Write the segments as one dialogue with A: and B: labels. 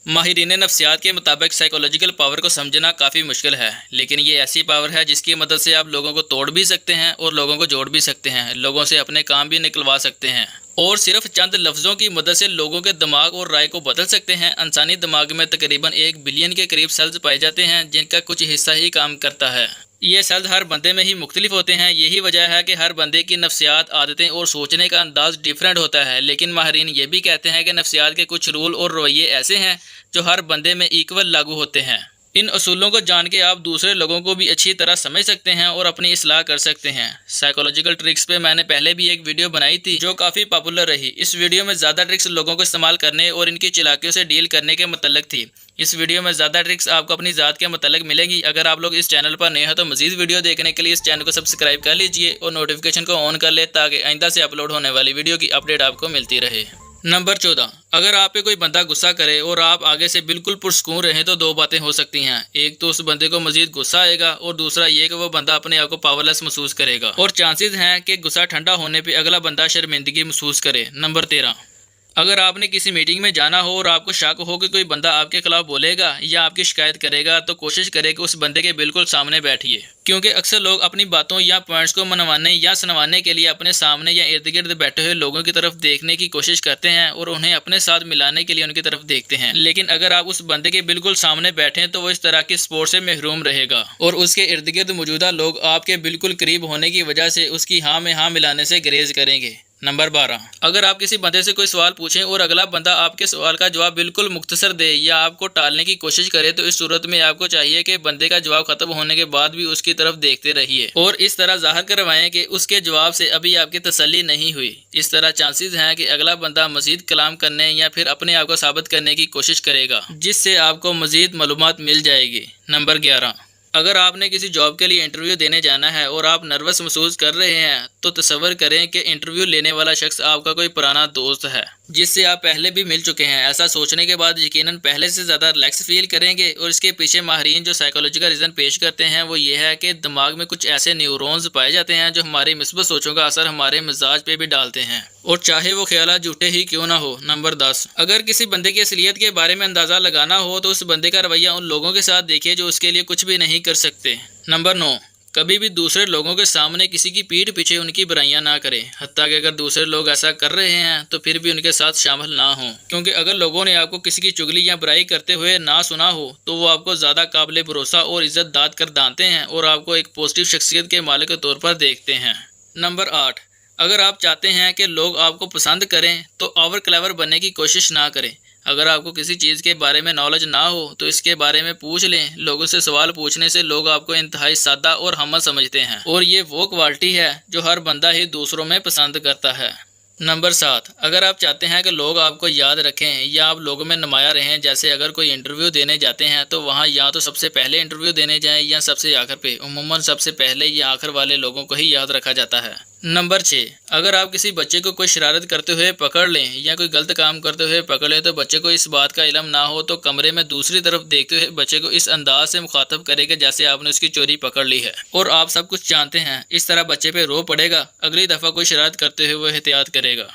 A: ماہرین نفسیات کے مطابق سائیکولوجیکل پاور کو سمجھنا کافی مشکل ہے، لیکن یہ ایسی پاور ہے جس کی مدد سے آپ لوگوں کو توڑ بھی سکتے ہیں اور لوگوں کو جوڑ بھی سکتے ہیں، لوگوں سے اپنے کام بھی نکلوا سکتے ہیں اور صرف چند لفظوں کی مدد سے لوگوں کے دماغ اور رائے کو بدل سکتے ہیں۔ انسانی دماغ میں تقریباً 1 بلین کے قریب سیلز پائے جاتے ہیں جن کا کچھ حصہ ہی کام کرتا ہے۔ یہ سیلز ہر بندے میں ہی مختلف ہوتے ہیں، یہی وجہ ہے کہ ہر بندے کی نفسیات، عادتیں اور سوچنے کا انداز ڈیفرنٹ ہوتا ہے، لیکن ماہرین یہ بھی کہتے ہیں کہ نفسیات کے کچھ رول اور رویے ایسے ہیں جو ہر بندے میں ایکول لاگو ہوتے ہیں۔ ان اصولوں کو جان کے آپ دوسرے لوگوں کو بھی اچھی طرح سمجھ سکتے ہیں اور اپنی اصلاح کر سکتے ہیں۔ سائیکولوجیکل ٹرکس پہ میں نے پہلے بھی ایک ویڈیو بنائی تھی جو کافی پاپولر رہی۔ اس ویڈیو میں زیادہ ٹرکس لوگوں کو استعمال کرنے اور ان کی چالاکیوں سے ڈیل کرنے کے متعلق تھی۔ اس ویڈیو میں زیادہ ٹرکس آپ کو اپنی ذات کے متعلق ملیں گی۔ اگر آپ لوگ اس چینل پر نئے ہیں تو مزید ویڈیو دیکھنے کے لیے اس چینل کو سبسکرائب کر لیجئے اور نوٹیفیکیشن کو آن کر لیں تاکہ آئندہ سے اپلوڈ ہونے والی ویڈیو کی اپڈیٹ آپ کو ملتی رہے۔ نمبر 14، اگر آپ پہ کوئی بندہ غصہ کرے اور آپ آگے سے بالکل پرسکون رہیں تو 2 باتیں ہو سکتی ہیں۔ ایک تو اس بندے کو مزید غصہ آئے گا اور دوسرا یہ کہ وہ بندہ اپنے آپ کو پاورلیس محسوس کرے گا اور چانسز ہیں کہ غصہ ٹھنڈا ہونے پہ اگلا بندہ شرمندگی محسوس کرے۔ نمبر 13، اگر آپ نے کسی میٹنگ میں جانا ہو اور آپ کو شک ہو کہ کوئی بندہ آپ کے خلاف بولے گا یا آپ کی شکایت کرے گا تو کوشش کرے کہ اس بندے کے بالکل سامنے بیٹھیے، کیونکہ اکثر لوگ اپنی باتوں یا پوائنٹس کو منوانے یا سنوانے کے لیے اپنے سامنے یا ارد گرد بیٹھے ہوئے لوگوں کی طرف دیکھنے کی کوشش کرتے ہیں اور انہیں اپنے ساتھ ملانے کے لیے ان کی طرف دیکھتے ہیں، لیکن اگر آپ اس بندے کے بالکل سامنے بیٹھیں تو وہ اس طرح کی سپورٹ سے محروم رہے گا اور اس کے ارد گرد موجودہ لوگ آپ کے بالکل قریب ہونے کی وجہ سے اس کی ہاں میں ہاں ملانے سے گریز کریں گے۔ نمبر 12، اگر آپ کسی بندے سے کوئی سوال پوچھیں اور اگلا بندہ آپ کے سوال کا جواب بالکل مختصر دے یا آپ کو ٹالنے کی کوشش کرے تو اس صورت میں آپ کو چاہیے کہ بندے کا جواب ختم ہونے کے بعد بھی اس کی طرف دیکھتے رہیے اور اس طرح ظاہر کروائیں کہ اس کے جواب سے ابھی آپ کی تسلی نہیں ہوئی۔ اس طرح چانسز ہیں کہ اگلا بندہ مزید کلام کرنے یا پھر اپنے آپ کو ثابت کرنے کی کوشش کرے گا جس سے آپ کو مزید معلومات مل جائے گی۔ نمبر 11، اگر آپ نے کسی جاب کے لیے انٹرویو دینے جانا ہے اور آپ نروس محسوس کر رہے ہیں تو تصور کریں کہ انٹرویو لینے والا شخص آپ کا کوئی پرانا دوست ہے جس سے آپ پہلے بھی مل چکے ہیں۔ ایسا سوچنے کے بعد یقیناً پہلے سے زیادہ ریلیکس فیل کریں گے اور اس کے پیچھے ماہرین جو سائیکولوجیکل ریزن پیش کرتے ہیں وہ یہ ہے کہ دماغ میں کچھ ایسے نیورونز پائے جاتے ہیں جو ہماری مثبت سوچوں کا اثر ہمارے مزاج پہ بھی ڈالتے ہیں اور چاہے وہ خیالات جھوٹے ہی کیوں نہ ہو۔ نمبر 10، اگر کسی بندے کی اصلیت کے بارے میں اندازہ لگانا ہو تو اس بندے کا رویہ ان لوگوں کے ساتھ دیکھیے جو اس کے لیے کچھ بھی نہیں کر سکتے۔ نمبر 9، کبھی بھی دوسرے لوگوں کے سامنے کسی کی پیٹھ پیچھے ان کی برائیاں نہ کریں، حتیٰ کہ اگر دوسرے لوگ ایسا کر رہے ہیں تو پھر بھی ان کے ساتھ شامل نہ ہوں، کیونکہ اگر لوگوں نے آپ کو کسی کی چغلی یا برائی کرتے ہوئے نہ سنا ہو تو وہ آپ کو زیادہ قابل بھروسہ اور عزت داد کر دانتے ہیں اور آپ کو ایک پازیٹیو شخصیت کے مالک کے طور پر دیکھتے ہیں۔ نمبر 8، اگر آپ چاہتے ہیں کہ لوگ آپ کو پسند کریں تو اوور کلیور بننے کی کوشش نہ کریں۔ اگر آپ کو کسی چیز کے بارے میں نالج نہ ہو تو اس کے بارے میں پوچھ لیں۔ لوگوں سے سوال پوچھنے سے لوگ آپ کو انتہائی سادہ اور ہمل سمجھتے ہیں اور یہ وہ کوالٹی ہے جو ہر بندہ ہی دوسروں میں پسند کرتا ہے۔ نمبر 7، اگر آپ چاہتے ہیں کہ لوگ آپ کو یاد رکھیں یا آپ لوگوں میں نمایاں رہیں، جیسے اگر کوئی انٹرویو دینے جاتے ہیں تو وہاں یا تو سب سے پہلے انٹرویو دینے جائیں یا سب سے آخر پہ، عموماً سب سے پہلے یا آخر والے لوگوں کو ہی یاد رکھا جاتا ہے۔ نمبر 6، اگر آپ کسی بچے کو کوئی شرارت کرتے ہوئے پکڑ لیں یا کوئی غلط کام کرتے ہوئے پکڑ لیں تو بچے کو اس بات کا علم نہ ہو تو کمرے میں دوسری طرف دیکھتے ہوئے بچے کو اس انداز سے مخاطب کرے کہ جیسے آپ نے اس کی چوری پکڑ لی ہے اور آپ سب کچھ جانتے ہیں۔ اس طرح بچے پہ رو پڑے گا، اگلی دفعہ کوئی شرارت کرتے ہوئے وہ احتیاط کرے گا۔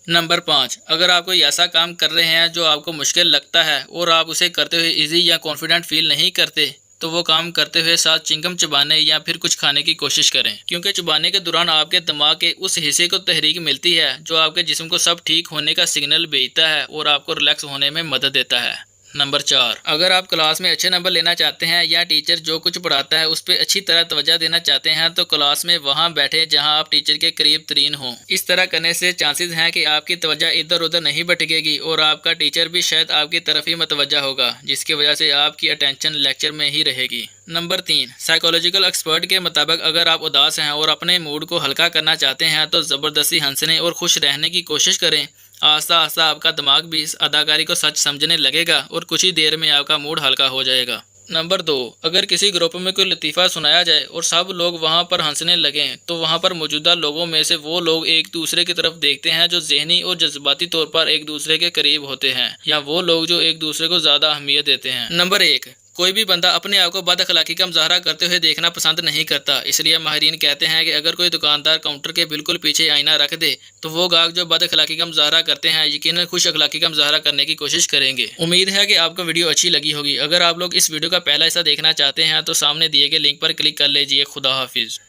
A: نمبر 5، اگر آپ کوئی ایسا کام کر رہے ہیں جو آپ کو مشکل لگتا ہے اور آپ اسے کرتے ہوئے ایزی یا کانفیڈنٹ فیل نہیں کرتے تو وہ کام کرتے ہوئے ساتھ چنگم چبانے یا پھر کچھ کھانے کی کوشش کریں، کیونکہ چبانے کے دوران آپ کے دماغ کے اس حصے کو تحریک ملتی ہے جو آپ کے جسم کو سب ٹھیک ہونے کا سگنل بھیجتا ہے اور آپ کو ریلیکس ہونے میں مدد دیتا ہے۔ نمبر 4، اگر آپ کلاس میں اچھے نمبر لینا چاہتے ہیں یا ٹیچر جو کچھ پڑھاتا ہے اس پہ اچھی طرح توجہ دینا چاہتے ہیں تو کلاس میں وہاں بیٹھیں جہاں آپ ٹیچر کے قریب ترین ہوں۔ اس طرح کرنے سے چانسز ہیں کہ آپ کی توجہ ادھر ادھر نہیں بھٹکے گی اور آپ کا ٹیچر بھی شاید آپ کی طرف ہی متوجہ ہوگا، جس کی وجہ سے آپ کی اٹینشن لیکچر میں ہی رہے گی۔ نمبر 3، سائیکولوجیکل ایکسپرٹ کے مطابق اگر آپ اداس ہیں اور اپنے موڈ کو ہلکا کرنا چاہتے ہیں تو زبردستی ہنسنے اور خوش رہنے کی کوشش کریں۔ آہستہ آہستہ آپ کا دماغ بھی اس اداکاری کو سچ سمجھنے لگے گا اور کچھ ہی دیر میں آپ کا موڈ ہلکا ہو جائے گا۔ نمبر 2، اگر کسی گروپ میں کوئی لطیفہ سنایا جائے اور سب لوگ وہاں پر ہنسنے لگیں تو وہاں پر موجودہ لوگوں میں سے وہ لوگ ایک دوسرے کی طرف دیکھتے ہیں جو ذہنی اور جذباتی طور پر ایک دوسرے کے قریب ہوتے ہیں یا وہ لوگ جو ایک دوسرے کو زیادہ اہمیت دیتے ہیں۔ نمبر 1، کوئی بھی بندہ اپنے آپ کو بد اخلاقی کا مظاہرہ کرتے ہوئے دیکھنا پسند نہیں کرتا، اس لیے ماہرین کہتے ہیں کہ اگر کوئی دکاندار کاؤنٹر کے بالکل پیچھے آئینہ رکھ دے تو وہ گاہک جو بد اخلاقی کا مظاہرہ کرتے ہیں یقیناً خوش اخلاقی کا مظاہرہ کرنے کی کوشش کریں گے۔ امید ہے کہ آپ کو ویڈیو اچھی لگی ہوگی۔ اگر آپ لوگ اس ویڈیو کا پہلا حصہ دیکھنا چاہتے ہیں تو سامنے دیے گئے لنک پر کلک کر لیجئے۔ خدا حافظ۔